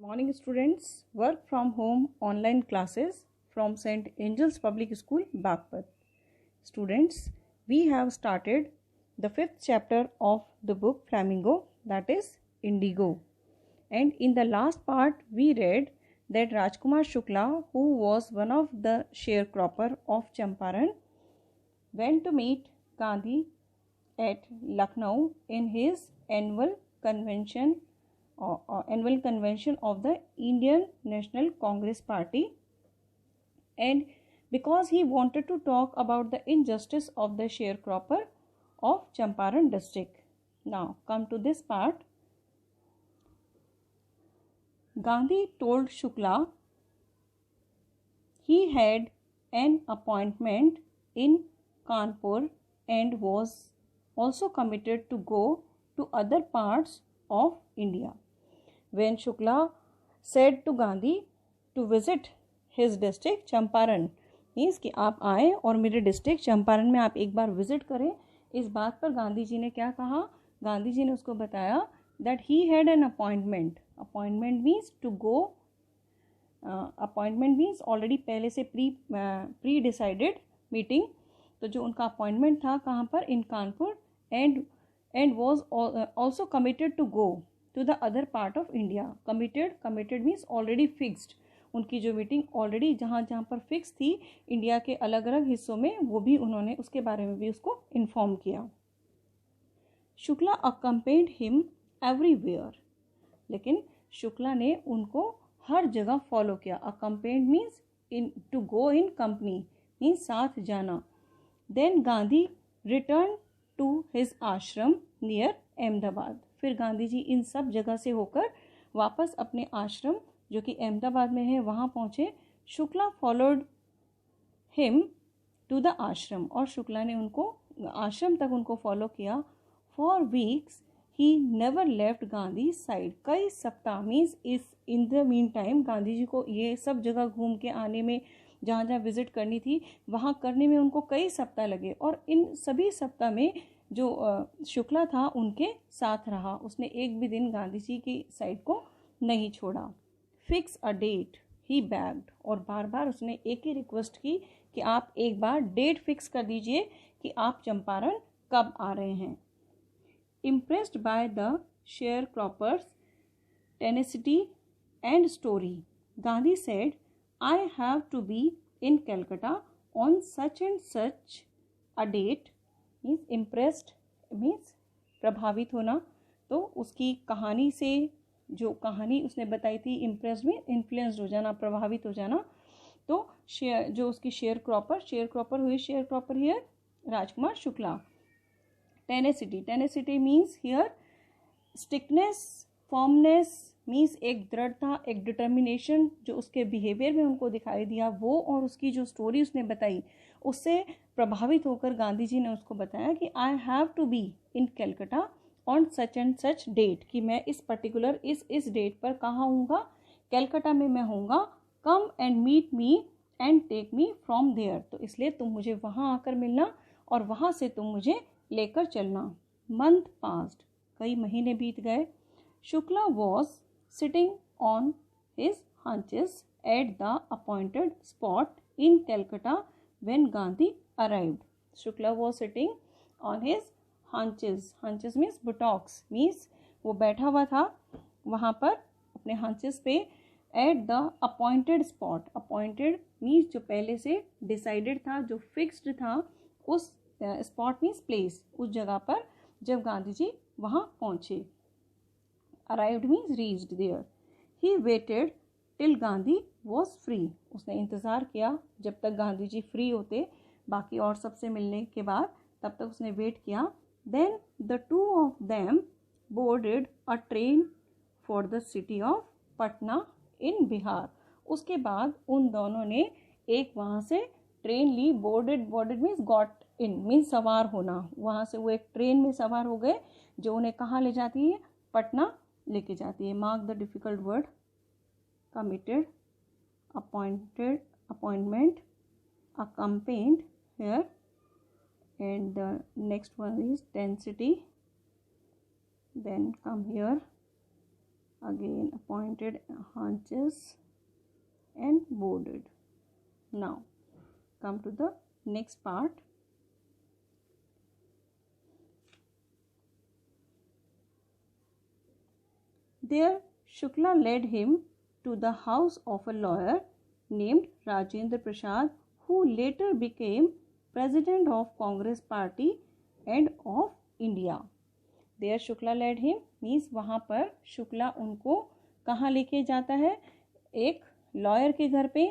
Morning students, work from home online classes from St. Angel's Public School, Bagpat. Students, we have started the 5th chapter of the book Flamingo, that is Indigo. And in the last part, we read that Rajkumar Shukla, who was one of the sharecropper of Champaran, went to meet Gandhi at Lucknow in his annual convention of the Indian National Congress Party, and because he wanted to talk about the injustice of the sharecropper of Champaran district. Now come to this part. Gandhi told Shukla he had an appointment in Kanpur and was also committed to go to other parts of India. When Shukla said to Gandhi to visit his district Champaran, means कि आप आए और मेरे district Champaran में आप एक बार visit करें, इस बात पर गांधी जी ने क्या कहा? गांधी जी ने उसको बताया that he had an appointment. Appointment means to go, appointment means already पहले से प्री डिसाइडेड मीटिंग. तो जो उनका अपॉइंटमेंट था कहाँ पर? In Kanpur. And was also committed to go to the other part of India. Committed means already fixed. उनकी जो मीटिंग ऑलरेडी जहाँ पर फिक्स थी इंडिया के अलग अलग हिस्सों में, वो भी उन्होंने उसके बारे में भी उसको इन्फॉर्म किया. Shukla accompanied him everywhere. लेकिन शुक्ला ने उनको हर जगह फॉलो किया. Accompanied means in to go in company, means साथ जाना. Then Gandhi return to his ashram near Ahmedabad. फिर गांधी जी इन सब जगह से होकर वापस अपने आश्रम जो कि अहमदाबाद में है वहाँ पहुँचे. Shukla followed him to the ashram, और शुक्ला ने उनको आश्रम तक उनको फॉलो किया. For weeks he never left Gandhi side. कई सप्ताह मीन्स इस in the meantime Gandhi ji को ये सब जगह घूम के आने में, जहाँ जहाँ विजिट करनी थी वहाँ करने में उनको कई सप्ताह लगे. और इन सभी सप्ताह में जो शुक्ला था उनके साथ रहा. उसने एक भी दिन गांधी जी की साइड को नहीं छोड़ा. Fix a date he bagged. और बार बार उसने एक ही रिक्वेस्ट की कि आप एक बार डेट फिक्स कर दीजिए कि आप चंपारण कब आ रहे हैं. Impressed by the share croppers tenacity and story, Gandhi said I have to be in Calcutta on such and such a date. Means impressed means प्रभावित होना. तो उसकी कहानी से, जो कहानी उसने बताई थी, इम्प्रेस्ड में इन्फ्लुएंस्ड हो जाना, प्रभावित हो जाना. तो जो उसकी शेयर क्रॉपर हुई, share cropper here Rajkumar Shukla. Tenacity means here stickiness, फॉर्मनेस means एक दृढ़ता, एक डिटर्मिनेशन जो उसके बिहेवियर में उनको दिखाई दिया वो, और उसकी जो स्टोरी उसने बताई उससे प्रभावित होकर गांधी जी ने उसको बताया कि I have to be in Calcutta on such and such date, कि मैं इस पर्टिकुलर इस डेट पर कहाँ हूँगा? कलकत्ता में मैं हूँगा. Come and meet me and take me from there. तो इसलिए तुम मुझे वहाँ आकर मिलना और वहाँ से तुम मुझे लेकर चलना. Month passed. कई महीने बीत गए. Shukla was sitting on his haunches at the appointed spot in Calcutta when Gandhi arrived. Shukla was sitting on his hunches. Hunches means buttocks, means वो बैठा हुआ था वहाँ पर अपने hunches पे at the appointed spot. Appointed means जो पहले से decided था, जो fixed था, उस spot means place, उस जगह पर जब गांधी जी वहाँ पहुँचे. Arrived means reached there. He waited till Gandhi was free. उसने इंतज़ार किया जब तक गांधी जी फ्री होते बाकी और सबसे मिलने के बाद, तब तक उसने वेट किया. Then the two of them boarded a train for the city of Patna in Bihar. उसके बाद उन दोनों ने एक वहाँ से ट्रेन ली. Boarded means got in, means सवार होना. वहाँ से वो एक ट्रेन में सवार हो गए जो उन्हें कहाँ ले जाती है? पटना लेके जाती है. Mark the difficult word. Committed, appointment, accompanied here, and the next one is density. Then come here again appointed haunches and boarded. Now come to the next part. There Shukla led him to the house of a lawyer named Rajendra Prasad, who later became president of Congress Party and of India. There Shukla led him means वहाँ पर शुक्ला उनको कहाँ लेके जाता है, एक lawyer के घर पे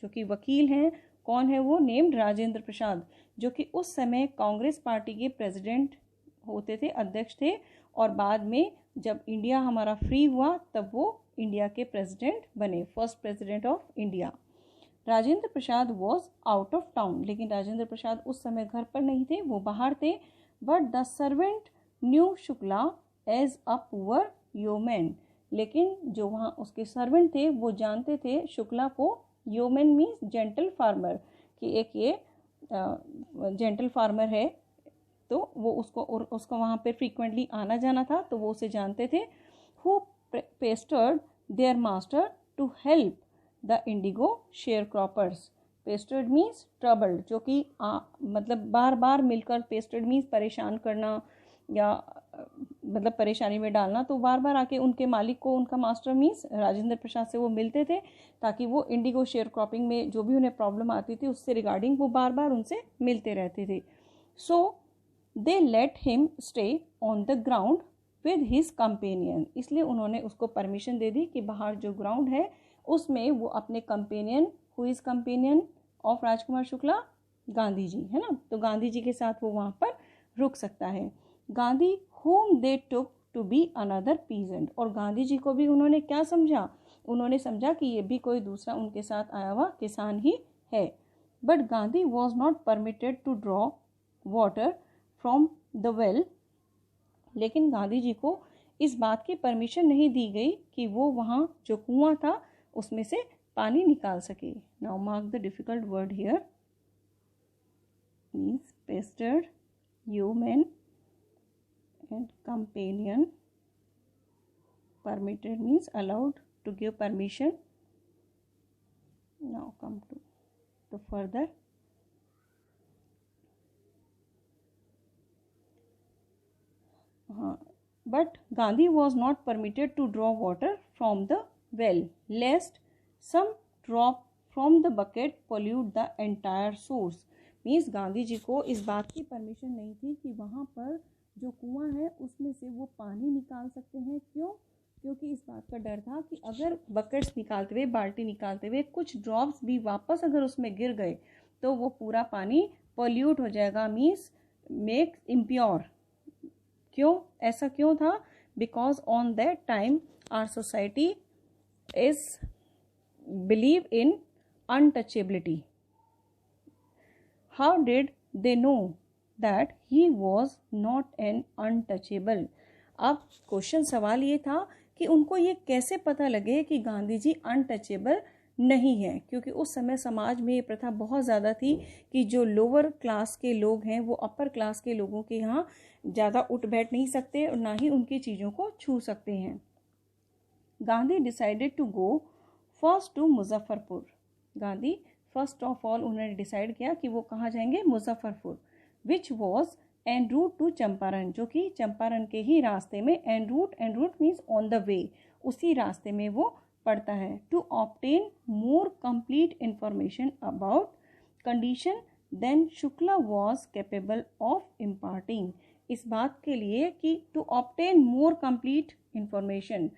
जो कि वकील हैं. कौन है वो? नेम्ड राजेंद्र प्रसाद, जो कि उस समय कांग्रेस पार्टी के प्रेसिडेंट होते थे, अध्यक्ष थे, और बाद में जब इंडिया हमारा फ्री हुआ तब वो इंडिया के प्रेसिडेंट बने, first president of India. Rajendra Prasad was out of town, लेकिन राजेंद्र प्रसाद उस समय घर पर नहीं थे, वो बाहर थे. But the servant knew Shukla as a poor yeoman, लेकिन जो वहाँ उसके सर्वेंट थे वो जानते थे शुक्ला को, योमैन मीन्स जेंटल फार्मर, कि एक ये जेंटल फार्मर है, तो वो उसको वहाँ पे फ्रीक्वेंटली आना जाना था, तो वो उसे जानते थे. Who pestered their master to help the indigo share croppers. Pestered means troubled, जो कि मतलब बार बार मिलकर, पेस्टर्ड मीन्स परेशान करना या मतलब परेशानी में डालना, तो बार बार आके उनके मालिक को, उनका मास्टर मीन्स राजेंद्र प्रसाद से वो मिलते थे, ताकि वो इंडिगो शेयर क्रॉपिंग में जो भी उन्हें प्रॉब्लम आती थी उससे रिगार्डिंग वो बार बार उनसे मिलते रहते थे. So they let him stay on the ground with his companion, इसलिए उन्होंने उसको परमिशन दे दी कि बाहर जो ग्राउंड है उसमें वो अपने companion, who is companion of Rajkumar Shukla, Gandhi ji है ना, तो गांधी जी के साथ वो वहाँ पर रुक सकता है. Gandhi whom they took to be another peasant, और गांधी जी को भी उन्होंने क्या समझा? उन्होंने समझा कि ये भी कोई दूसरा उनके साथ आया हुआ किसान ही है. But Gandhi was not permitted to draw water from the well, लेकिन गांधी जी को इस बात की परमिशन नहीं दी गई कि वो वहाँ जो कुआं था उसमें से पानी निकाल सके. Now mark the difficult word here, means पेस्टर्ड, human and companion. Permitted means allowed, to give permission. Now come to the further. But Gandhi was not permitted to draw water from the well, lest some drop from the bucket pollute the entire source. Means Gandhi ji को इस बात की permission नहीं थी कि वहाँ पर जो कुआं है उसमें से वो पानी निकाल सकते हैं. क्यों? क्योंकि इस बात का डर था कि अगर बकेट्स निकालते हुए, बाल्टी निकालते हुए कुछ ड्रॉप्स भी वापस अगर उसमें गिर गए तो वो पूरा पानी पॉल्यूट हो जाएगा, मीन्स मेक इम्प्योर. क्यों? ऐसा क्यों था? Because on that time our society is believe in untouchability. How did they know that he was not an untouchable? अब क्वेश्चन सवाल ये था कि उनको ये कैसे पता लगे कि गांधी जी अनटचेबल नहीं है, क्योंकि उस समय समाज में ये प्रथा बहुत ज़्यादा थी कि जो लोअर क्लास के लोग हैं वो अपर क्लास के लोगों के यहाँ ज़्यादा उठ बैठ नहीं सकते और ना ही उनकी चीज़ों को छू सकते हैं. Gandhi decided to go first to Muzaffarpur. Gandhi first of all उन्होंने डिसाइड किया कि वो कहाँ जाएंगे? Muzaffarpur. which was en route to Champaran, जो कि चंपारण के ही रास्ते में, en route means on the way, उसी रास्ते में वो पड़ता है. to obtain more complete information about condition than Shukla was capable of imparting. इस बात के लिए कि to obtain more complete information,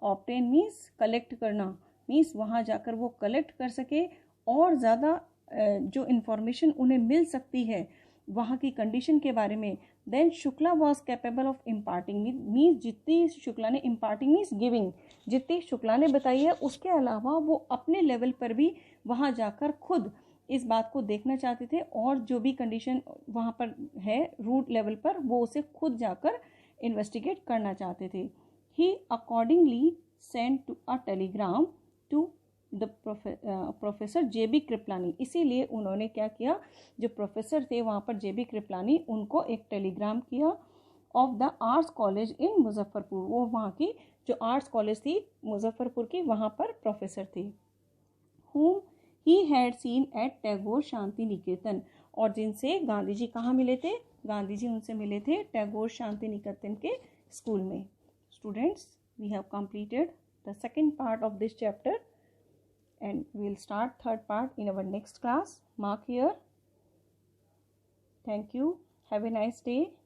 obtain means collect करना, means वहाँ जाकर वो collect कर सके और ज़्यादा जो information उन्हें मिल सकती है वहाँ की कंडीशन के बारे में. Then Shukla was capable of imparting, means जितनी शुक्ला ने, इम्पार्टिंग मीन्स गिविंग, जितनी शुक्ला ने बताई है उसके अलावा वो अपने लेवल पर भी वहाँ जाकर खुद इस बात को देखना चाहते थे और जो भी कंडीशन वहाँ पर है रूट लेवल पर वो उसे खुद जाकर इन्वेस्टिगेट करना चाहते थे. He accordingly send to a telegram to the professor JB Kripalani. इसीलिए उन्होंने क्या किया, जो प्रोफेसर थे वहाँ पर JB कृपलानी, उनको एक टेलीग्राम किया of the arts college in Muzaffarpur. वो वहाँ की जो आर्ट्स कॉलेज थी मुजफ्फरपुर की, वहाँ पर प्रोफेसर थी। whom he had seen at Tagore Shanti Niketan, और जिनसे गांधी जी कहाँ मिले थे? गांधी जी उनसे मिले थे टैगोर शांति निकेतन के स्कूल में। Students, we have completed the second part of this chapter and we will start third part in our next class. Mark here. Thank you. Have a nice day.